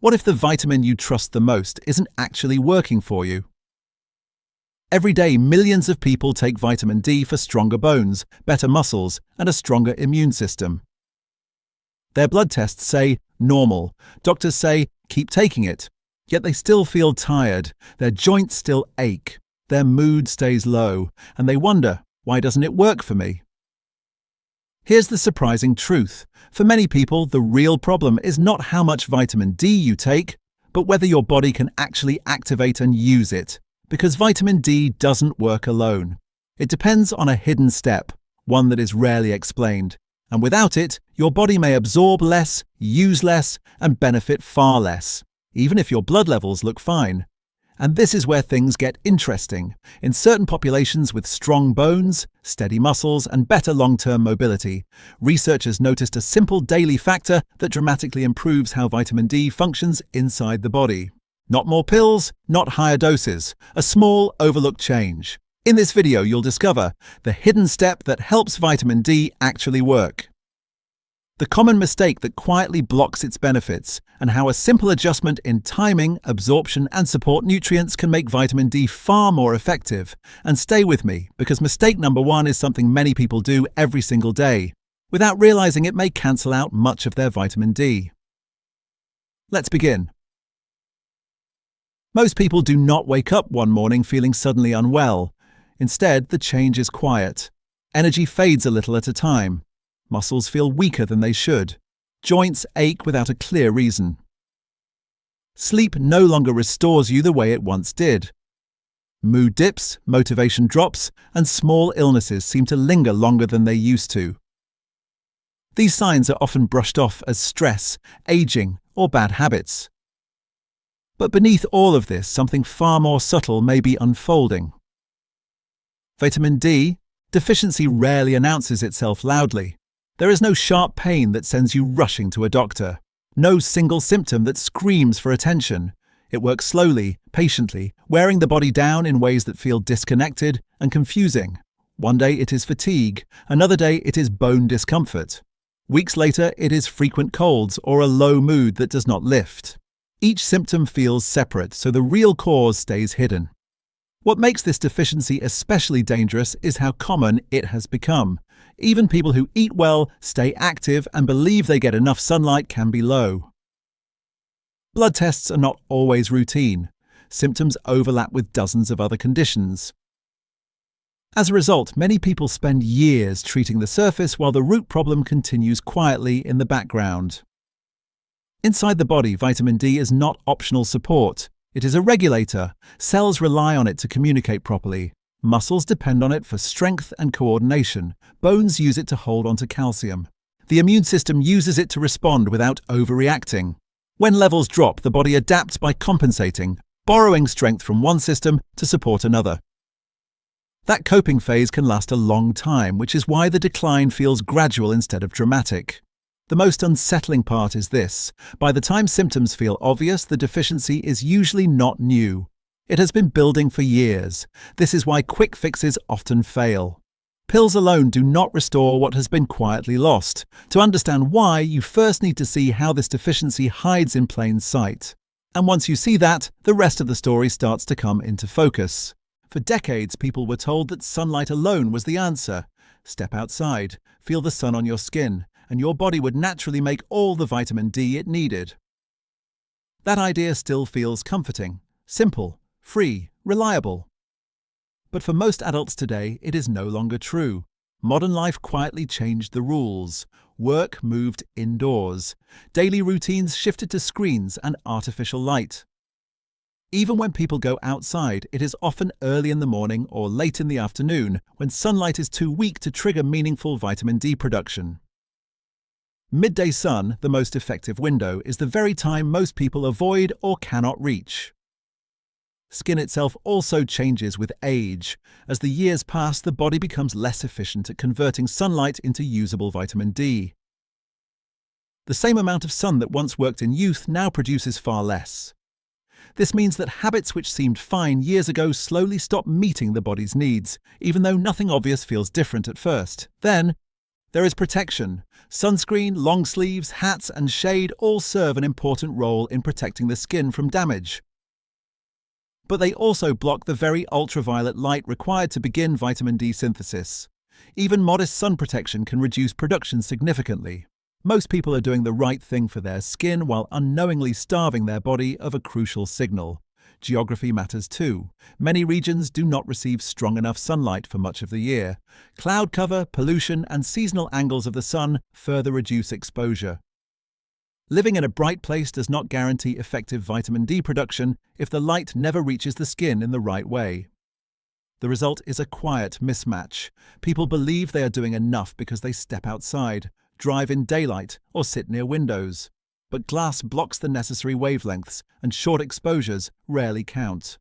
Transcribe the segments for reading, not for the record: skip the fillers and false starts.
What if the vitamin you trust the most isn't actually working for you? Every day, millions of people take vitamin D for stronger bones, better muscles, and a stronger immune system. Their blood tests say normal. Doctors say keep taking it. Yet they still feel tired, their joints still ache, their mood stays low, and they wonder, why doesn't it work for me? Here's the surprising truth. For many people, the real problem is not how much vitamin D you take, but whether your body can actually activate and use it. Because vitamin D doesn't work alone. It depends on a hidden step, one that is rarely explained. And without it, your body may absorb less, use less, and benefit far less, even if your blood levels look fine. And this is where things get interesting. In certain populations with strong bones, steady muscles, and better long-term mobility, researchers noticed a simple daily factor that dramatically improves how vitamin D functions inside the body. Not more pills, not higher doses, a small, overlooked change. In this video, you'll discover the hidden step that helps vitamin D actually work, the common mistake that quietly blocks its benefits, and how a simple adjustment in timing, absorption, and support nutrients can make vitamin D far more effective. And stay with me, because mistake number one is something many people do every single day, without realizing it may cancel out much of their vitamin D. Let's begin. Most people do not wake up one morning feeling suddenly unwell. Instead, the change is quiet. Energy fades a little at a time. Muscles feel weaker than they should. Joints ache without a clear reason. Sleep no longer restores you the way it once did. Mood dips, motivation drops, and small illnesses seem to linger longer than they used to. These signs are often brushed off as stress, aging, or bad habits. But beneath all of this, something far more subtle may be unfolding. Vitamin D deficiency rarely announces itself loudly. There is no sharp pain that sends you rushing to a doctor. No single symptom that screams for attention. It works slowly, patiently, wearing the body down in ways that feel disconnected and confusing. One day it is fatigue, another day it is bone discomfort. Weeks later it is frequent colds or a low mood that does not lift. Each symptom feels separate, so the real cause stays hidden. What makes this deficiency especially dangerous is how common it has become. Even people who eat well, stay active, and believe they get enough sunlight can be low. Blood tests are not always routine. Symptoms overlap with dozens of other conditions. As a result, many people spend years treating the surface while the root problem continues quietly in the background. Inside the body, vitamin D is not optional support. It is a regulator. Cells rely on it to communicate properly. Muscles depend on it for strength and coordination. Bones use it to hold onto calcium. The immune system uses it to respond without overreacting. When levels drop, the body adapts by compensating, borrowing strength from one system to support another. That coping phase can last a long time, which is why the decline feels gradual instead of dramatic. The most unsettling part is this: by the time symptoms feel obvious, the deficiency is usually not new. It has been building for years. This is why quick fixes often fail. Pills alone do not restore what has been quietly lost. To understand why, you first need to see how this deficiency hides in plain sight. And once you see that, the rest of the story starts to come into focus. For decades, people were told that sunlight alone was the answer. Step outside, feel the sun on your skin, and your body would naturally make all the vitamin D it needed. That idea still feels comforting, simple, free, reliable. But for most adults today, it is no longer true. Modern life quietly changed the rules. Work moved indoors. Daily routines shifted to screens and artificial light. Even when people go outside, it is often early in the morning or late in the afternoon when sunlight is too weak to trigger meaningful vitamin D production. Midday sun, the most effective window, is the very time most people avoid or cannot reach. Skin itself also changes with age. As the years pass, the body becomes less efficient at converting sunlight into usable vitamin D. The same amount of sun that once worked in youth now produces far less. This means that habits which seemed fine years ago slowly stop meeting the body's needs, even though nothing obvious feels different at first. Then, There is protection. Sunscreen, long sleeves, hats, and shade all serve an important role in protecting the skin from damage. But they also block the very ultraviolet light required to begin vitamin D synthesis. Even modest sun protection can reduce production significantly. Most people are doing the right thing for their skin while unknowingly starving their body of a crucial signal. Geography matters too. Many regions do not receive strong enough sunlight for much of the year. Cloud cover, pollution, and seasonal angles of the sun further reduce exposure. Living in a bright place does not guarantee effective vitamin D production if the light never reaches the skin in the right way. The result is a quiet mismatch. People believe they are doing enough because they step outside, drive in daylight, or sit near windows. But glass blocks the necessary wavelengths, and short exposures rarely count.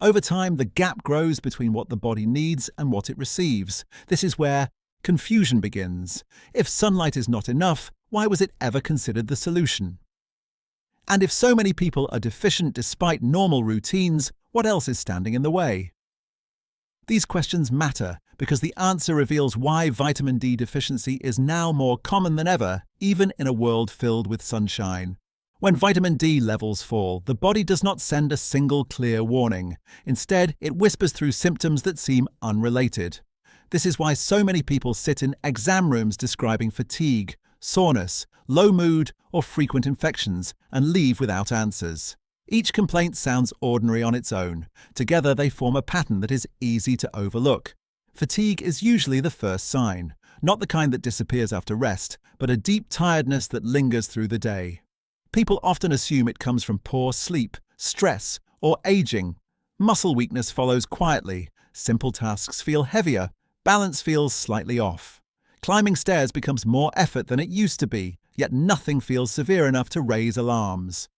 Over time, the gap grows between what the body needs and what it receives. This is where confusion begins. If sunlight is not enough, why was it ever considered the solution? And if so many people are deficient despite normal routines, what else is standing in the way? These questions matter because the answer reveals why vitamin D deficiency is now more common than ever, even in a world filled with sunshine. When vitamin D levels fall, the body does not send a single clear warning. Instead, it whispers through symptoms that seem unrelated. This is why so many people sit in exam rooms describing fatigue, soreness, low mood, or frequent infections and leave without answers. Each complaint sounds ordinary on its own. Together they form a pattern that is easy to overlook. Fatigue is usually the first sign, not the kind that disappears after rest, but a deep tiredness that lingers through the day. People often assume it comes from poor sleep, stress, or aging. Muscle weakness follows quietly. Simple tasks feel heavier. Balance feels slightly off. Climbing stairs becomes more effort than it used to be, yet nothing feels severe enough to raise alarms.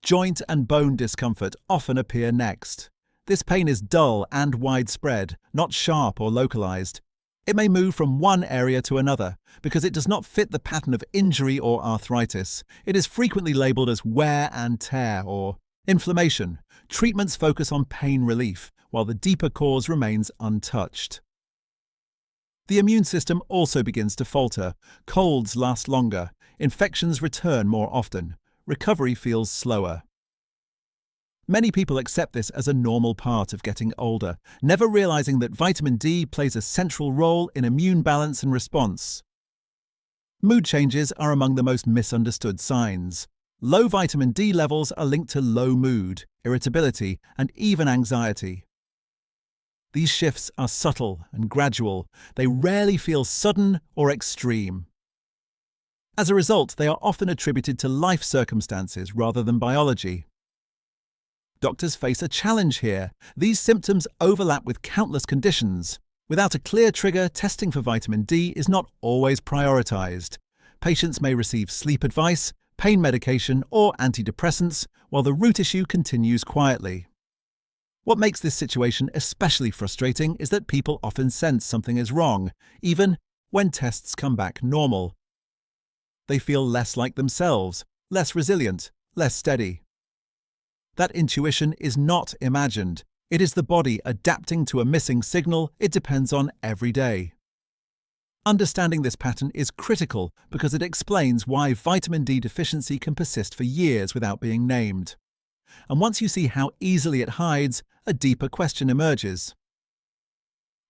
Joint and bone discomfort often appear next. This pain is dull and widespread, not sharp or localized. It may move from one area to another because it does not fit the pattern of injury or arthritis. It is frequently labeled as wear and tear or inflammation. Treatments focus on pain relief, while the deeper cause remains untouched. The immune system also begins to falter. Colds last longer. Infections return more often. Recovery feels slower. Many people accept this as a normal part of getting older, never realizing that vitamin D plays a central role in immune balance and response. Mood changes are among the most misunderstood signs. Low vitamin D levels are linked to low mood, irritability, and even anxiety. These shifts are subtle and gradual. They rarely feel sudden or extreme. As a result, they are often attributed to life circumstances rather than biology. Doctors face a challenge here. These symptoms overlap with countless conditions. Without a clear trigger, testing for vitamin D is not always prioritized. Patients may receive sleep advice, pain medication, or antidepressants, while the root issue continues quietly. What makes this situation especially frustrating is that people often sense something is wrong, even when tests come back normal. They feel less like themselves, less resilient, less steady. That intuition is not imagined. It is the body adapting to a missing signal it depends on every day. Understanding this pattern is critical because it explains why vitamin D deficiency can persist for years without being named. And once you see how easily it hides, a deeper question emerges.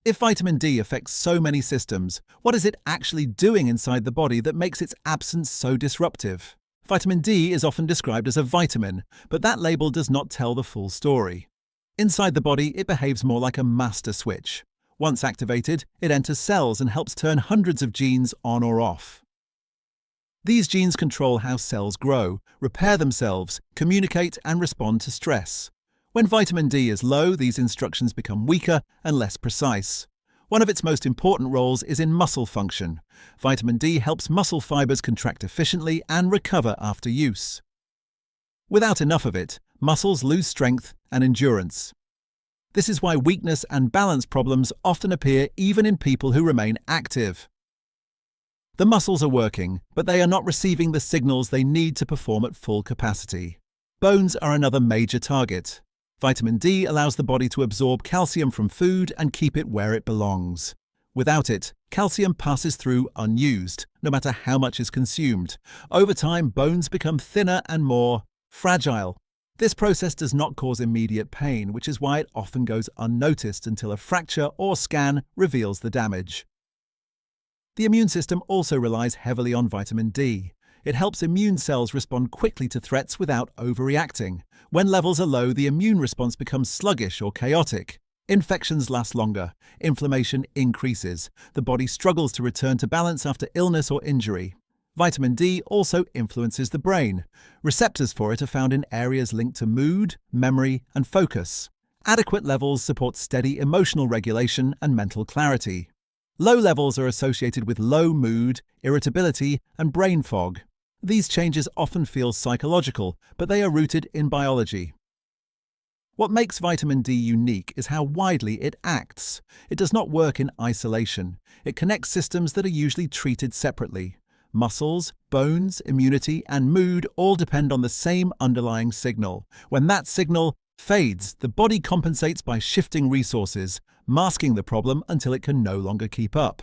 If vitamin D affects so many systems, what is it actually doing inside the body that makes its absence so disruptive? Vitamin D is often described as a vitamin, but that label does not tell the full story. Inside the body, it behaves more like a master switch. Once activated, it enters cells and helps turn hundreds of genes on or off. These genes control how cells grow, repair themselves, communicate, and respond to stress. When vitamin D is low, these instructions become weaker and less precise. One of its most important roles is in muscle function. Vitamin D helps muscle fibers contract efficiently and recover after use. Without enough of it, muscles lose strength and endurance. This is why weakness and balance problems often appear even in people who remain active. The muscles are working, but they are not receiving the signals they need to perform at full capacity. Bones are another major target. Vitamin D allows the body to absorb calcium from food and keep it where it belongs. Without it, calcium passes through unused, no matter how much is consumed. Over time, bones become thinner and more fragile. This process does not cause immediate pain, which is why it often goes unnoticed until a fracture or scan reveals the damage. The immune system also relies heavily on vitamin D. It helps immune cells respond quickly to threats without overreacting. When levels are low, the immune response becomes sluggish or chaotic. Infections last longer, inflammation increases, the body struggles to return to balance after illness or injury. Vitamin D also influences the brain. Receptors for it are found in areas linked to mood, memory, and focus. Adequate levels support steady emotional regulation and mental clarity. Low levels are associated with low mood, irritability, and brain fog. These changes often feel psychological, but they are rooted in biology. What makes vitamin D unique is how widely it acts. It does not work in isolation. It connects systems that are usually treated separately. Muscles, bones, immunity, and mood all depend on the same underlying signal. When that signal fades, the body compensates by shifting resources, masking the problem until it can no longer keep up.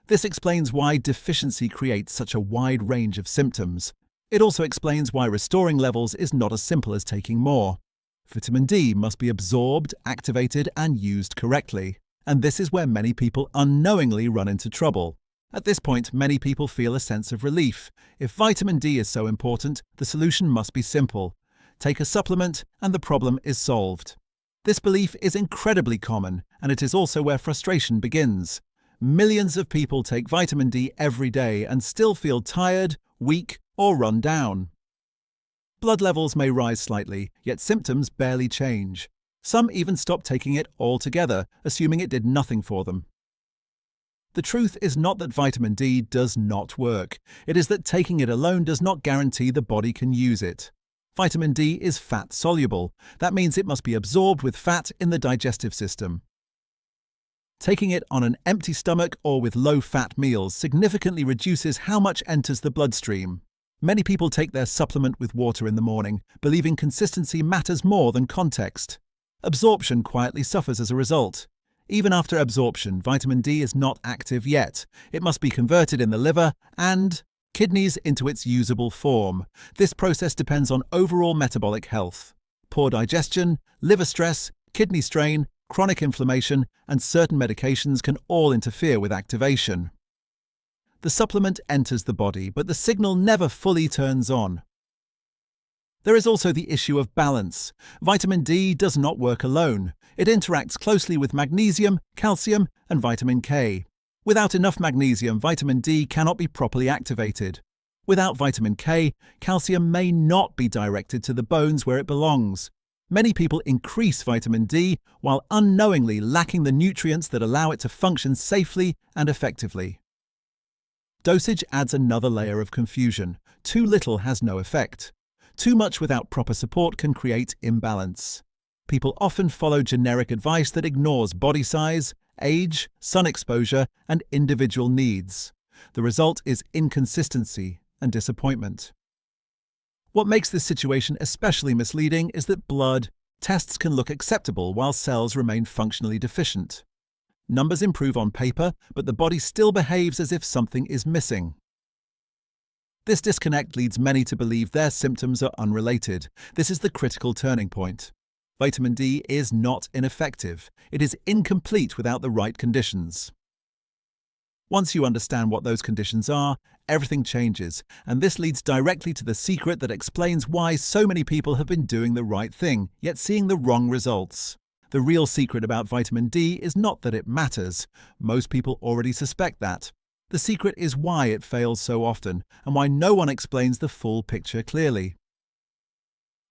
This explains why deficiency creates such a wide range of symptoms. It also explains why restoring levels is not as simple as taking more. Vitamin D must be absorbed, activated, and used correctly, and this is where many people unknowingly run into trouble. At this point, many people feel a sense of relief. If vitamin D is so important, the solution must be simple. Take a supplement and the problem is solved. This belief is incredibly common, and it is also where frustration begins. Millions of people take vitamin D every day and still feel tired, weak, or run down. Blood levels may rise slightly, yet symptoms barely change. Some even stop taking it altogether, assuming it did nothing for them. The truth is not that vitamin D does not work. It is that taking it alone does not guarantee the body can use it. Vitamin D is fat-soluble. That means it must be absorbed with fat in the digestive system. Taking it on an empty stomach or with low-fat meals significantly reduces how much enters the bloodstream. Many people take their supplement with water in the morning, believing consistency matters more than context. Absorption quietly suffers as a result. Even after absorption, vitamin D is not active yet. It must be converted in the liver and kidneys into its usable form. This process depends on overall metabolic health. Poor digestion, liver stress, kidney strain, chronic inflammation, and certain medications can all interfere with activation. The supplement enters the body, but the signal never fully turns on. There is also the issue of balance. Vitamin D does not work alone. It interacts closely with magnesium, calcium, and vitamin K. Without enough magnesium, vitamin D cannot be properly activated. Without vitamin K, calcium may not be directed to the bones where it belongs. Many people increase vitamin D while unknowingly lacking the nutrients that allow it to function safely and effectively. Dosage adds another layer of confusion. Too little has no effect. Too much without proper support can create imbalance. People often follow generic advice that ignores body size, age, sun exposure, and individual needs. The result is inconsistency and disappointment. What makes this situation especially misleading is that blood tests can look acceptable while cells remain functionally deficient. Numbers improve on paper, but the body still behaves as if something is missing. This disconnect leads many to believe their symptoms are unrelated. This is the critical turning point. Vitamin D is not ineffective. It is incomplete without the right conditions. Once you understand what those conditions are, everything changes, and this leads directly to the secret that explains why so many people have been doing the right thing, yet seeing the wrong results. The real secret about vitamin D is not that it matters. Most people already suspect that. The secret is why it fails so often, and why no one explains the full picture clearly.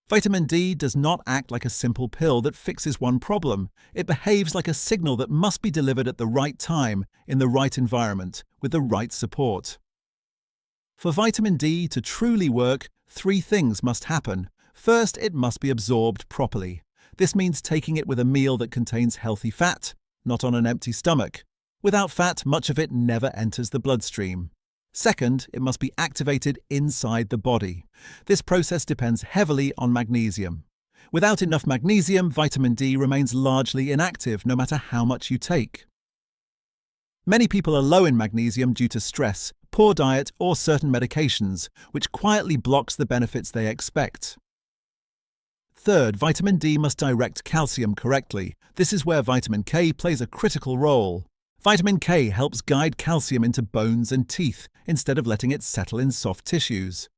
Vitamin D does not act like a simple pill that fixes one problem. It behaves like a signal that must be delivered at the right time, in the right environment, with the right support. For vitamin D to truly work, 3 things must happen. First, it must be absorbed properly. This means taking it with a meal that contains healthy fat, not on an empty stomach. Without fat, much of it never enters the bloodstream. Second, it must be activated inside the body. This process depends heavily on magnesium. Without enough magnesium, vitamin D remains largely inactive no matter how much you take. Many people are low in magnesium due to stress, poor diet, or certain medications, which quietly blocks the benefits they expect. Third, vitamin D must direct calcium correctly. This is where vitamin K plays a critical role. Vitamin K helps guide calcium into bones and teeth instead of letting it settle in soft tissues.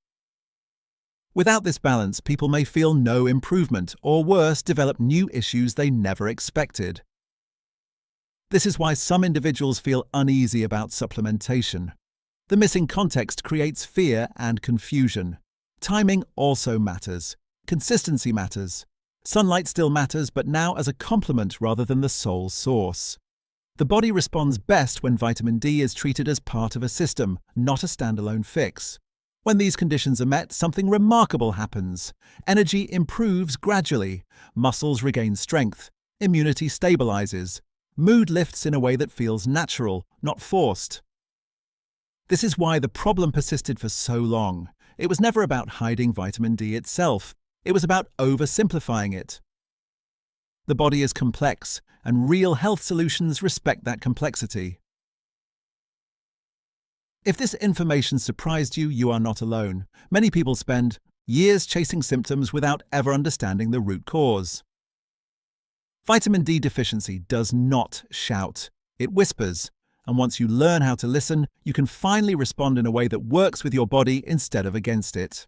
Without this balance, people may feel no improvement, or worse, develop new issues they never expected. This is why some individuals feel uneasy about supplementation. The missing context creates fear and confusion. Timing also matters. Consistency matters. Sunlight still matters, but now as a complement rather than the sole source. The body responds best when vitamin D is treated as part of a system, not a standalone fix. When these conditions are met, something remarkable happens. Energy improves gradually, muscles regain strength, immunity stabilizes, mood lifts in a way that feels natural, not forced. This is why the problem persisted for so long. It was never about hiding vitamin D itself. It was about oversimplifying it. The body is complex, and real health solutions respect that complexity. If this information surprised you, you are not alone. Many people spend years chasing symptoms without ever understanding the root cause. Vitamin D deficiency does not shout. It whispers. And once you learn how to listen, you can finally respond in a way that works with your body instead of against it.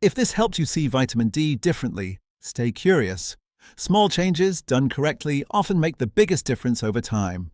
If this helped you see vitamin D differently, stay curious. Small changes, done correctly, often make the biggest difference over time.